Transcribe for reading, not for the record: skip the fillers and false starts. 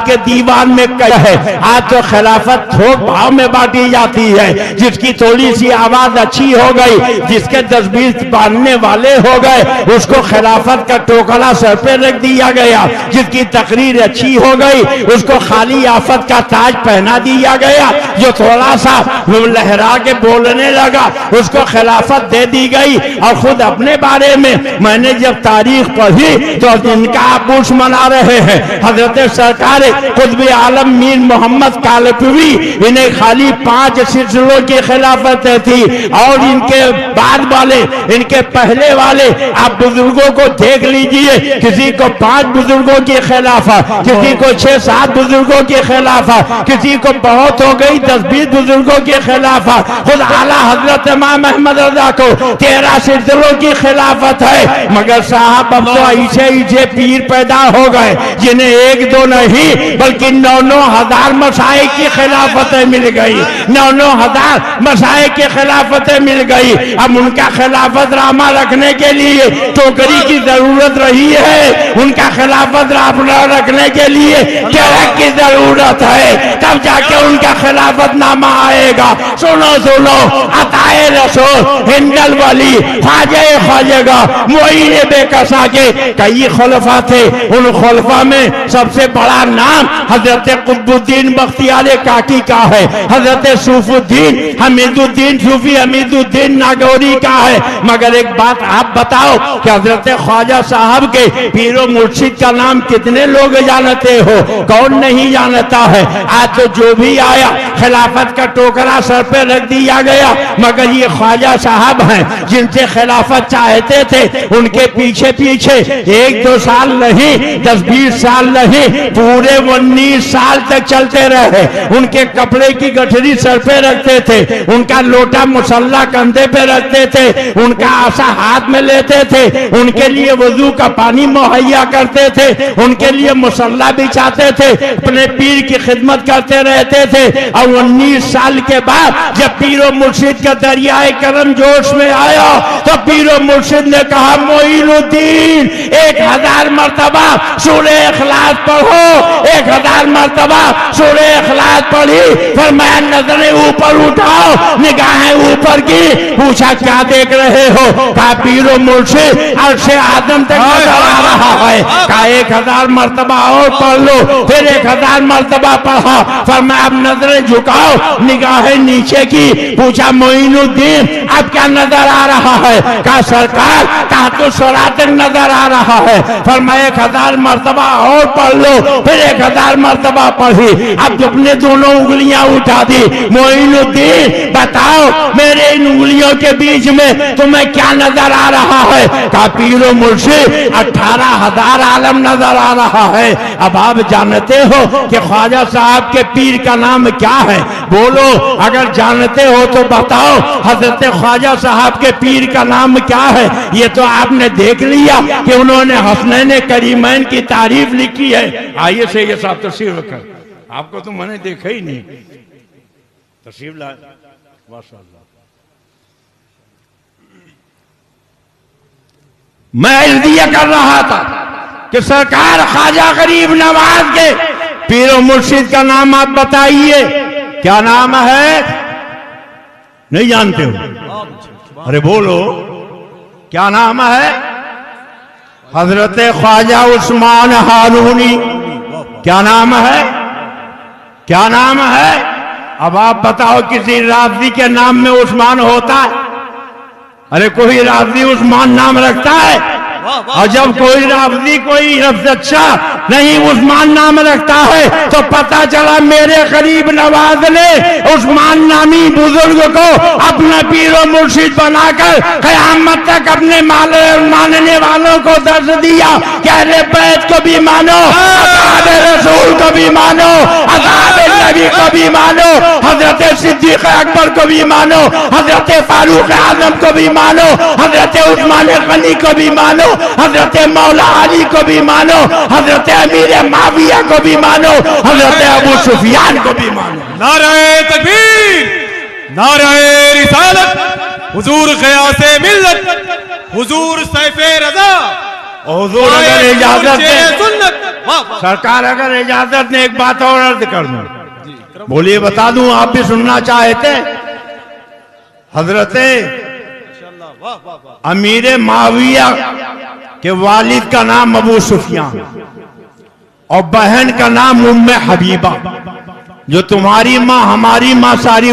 के दीवान में कह है। आज तो खिलाफत थोक भाव में बांटी जाती है। जिसकी थोड़ी सी आवाज अच्छी हो गई, जिसके 10-20 बांधने वाले हो गए, उसको खिलाफत का टोकरा सर पे रख दिया गया। जिसकी तकरीर अच्छी हो गई, उसको खाली आफत का ताज पहना दिया गया। जो थोड़ा सा लहरा के बोलने लगा, उसको खिलाफत दे दी गई। और खुद अपने बारे में मैंने जब तारीख पढ़ी तो इनका आपूस मना रहे हैं। हजरत सरकार कुतुब आलम मीर मोहम्मद कालपवी, इन्हें खाली 5 सिलसिलों की खिलाफत थी। और इनके बाद वाले, इनके पहले वाले आप बुजुर्गों को देख लीजिए, किसी को 5 बुजुर्गों की खिलाफत, किसी को 6-7 बुजुर्गों की खिलाफत, किसी को बहुत हो गई 10-20 बुजुर्गों की खिलाफत। खुद आला हजरत इमाम अहमद रजा को 13 सिलसिलों की खिलाफत है। मगर साहब अब तो ऐसे पीर पैदा हो गए जिन्हें 1-2 नहीं बल्कि 9-9 हजार मसाइक की खिलाफतें मिल गई। 9-9 हजार मसाइक की खिलाफतें मिल गई। अब उनका खिलाफत रामा रखने के लिए टोकरी की जरूरत रही है, उनका खिलाफत रामा रखने के लिए ट्रक की जरूरत है। तब जाके उनका खिलाफत नामा आएगा। सुनो सुनो, अताए रसूल हिंदल वली ख्वाजा ख्वाजेगा मोइन बेकसा के कई खुलफा थे। उन खुलफा में सबसे बड़ा नाम हजरत कुतुबुद्दीन बख्तियार काकी का है। हजरत सूफुद्दीन हमीदुद्दीन सूफी हमीदुद्दीन नागौरी का है। मगर एक बात आप बताओ कि हजरत ख्वाजा साहब के पीरो मुर्शिद का नाम कितने लोग जानते हो? कौन नहीं जानता है? आज तो जो भी आया खिलाफत का टोकरा सर पे रख दिया गया। मगर ये ख्वाजा साहब हैं जिनसे खिलाफत चाहते थे, उनके पीछे पीछे 1-2 साल नहीं, 10-20 साल नहीं, पूरे 19 साल तक चलते रहे। उनके कपड़े की गठरी सर पे रखते थे, उनका लोटा मुसल्ला कंधे पे रखते थे, उनका आसा हाथ में लेते थे, उनके लिए वजू का पानी मुहैया करते थे, उनके लिए मुसल्ला बिछाते थे, अपने पीर की खिदमत करते रहते थे। और 19 साल के बाद जब पीरो मुर्शिद का दरियाए करम जोश में आया तो पीरो मुर्शिद ने कहा, मोइनुद्दीन 1000 मरतबा सूरे इखलास पढ़ो। 1000 मरतबा सूरे इखलास पढ़ी। फरमाया नजरें ऊपर उठाओ, निगाहें ऊपर की। पूछा क्या देख रहे हो? कहा पीरो मुर्शिद अर्शे आदम तक नजर आ रहा है। कहा 1000 मरतबा और पढ़ लो। फिर 1000 मरतबा पढ़ा। फरमाया अब नजरें झुकाओ, निगाहें नीचे की। पूछा मोइनुद्दीन अब क्या नजर आ रहा है? कहा सरकार तातु सरा तक नजर आ रहा है। फरमाया 1000 मरतबा और पढ़ लो। फिर 1000 मरतबा पढ़ी। अब अपने दोनों उंगलियां उठा दी। मोइनुद्दीन बताओ मेरे इन उंगलियों के बीच में तुम्हें क्या नजर आ रहा है? कहा पीरो मुर्शिद 18,000 आलम नजर आ रहा है। अब आप जानते हो कि ख्वाजा साहब के पीर का नाम क्या है? बोलो, अगर जानते हो तो बताओ हजरत ख्वाजा साहब के पीर का नाम क्या है? ये तो आपने देख लिया कि उन्होंने हसनैन करीमैन की तारीफ लिखी है। आइए से ये साहब तशरीफ रखा, आपको तो मैंने देखा ही नहीं। तशरीफ ला, माशाअल्लाह। मैं इल्दिया कर रहा था कि सरकार ख्वाजा गरीब नवाज के पीरो मुर्शिद का नाम आप बताइए, क्या नाम है? नहीं जानते हो? अरे बोलो, क्या नाम है? हजरत ख्वाजा उस्मान हारूनी। क्या नाम है? क्या नाम है? अब आप बताओ किसी राफजी के नाम में उस्मान होता है? अरे कोई राफजी उस्मान नाम रखता है? और जब कोई राफजी कोई नफ्स अच्छा नहीं उस्मान नाम रखता है तो पता चला मेरे गरीब नवाज ने उस्मान नामी बुजुर्ग को अपना पीरो मुर्शिद बनाकर कयामत तक अपने मानने वालों को दर्ज दिया कि अहले बैत को भी मानो, असहाबे रसूल को भी मानो, असहाबे नबी को भी मानो, हजरत सिद्दीक अकबर को भी मानो, हजरत फारूक आजम को भी मानो, हजरत उस्मान गनी को भी मानो, हजरत मौला अली को भी मानो, हजरत अमीर माविया को भी मानो, हजरत अबू सुफियान को भी मानो। नारे तकबीर, नारे रिसालत, हुजूर ग़ियासे मिल्लत, हुजूर सैफे रज़ा, हुजूर अगर इजाजत दे, सुन्नत। वाह वाह। सरकार अगर इजाजत ने एक बात और अर्ज कर दूं, बोलिए बता दूं, आप भी सुनना चाहते। हजरते अमीर माविया के वालिद का नाम अबू सुफियान और बहन का नाम उम्मे हबीबा, जो तुम्हारी माँ हमारी माँ सारी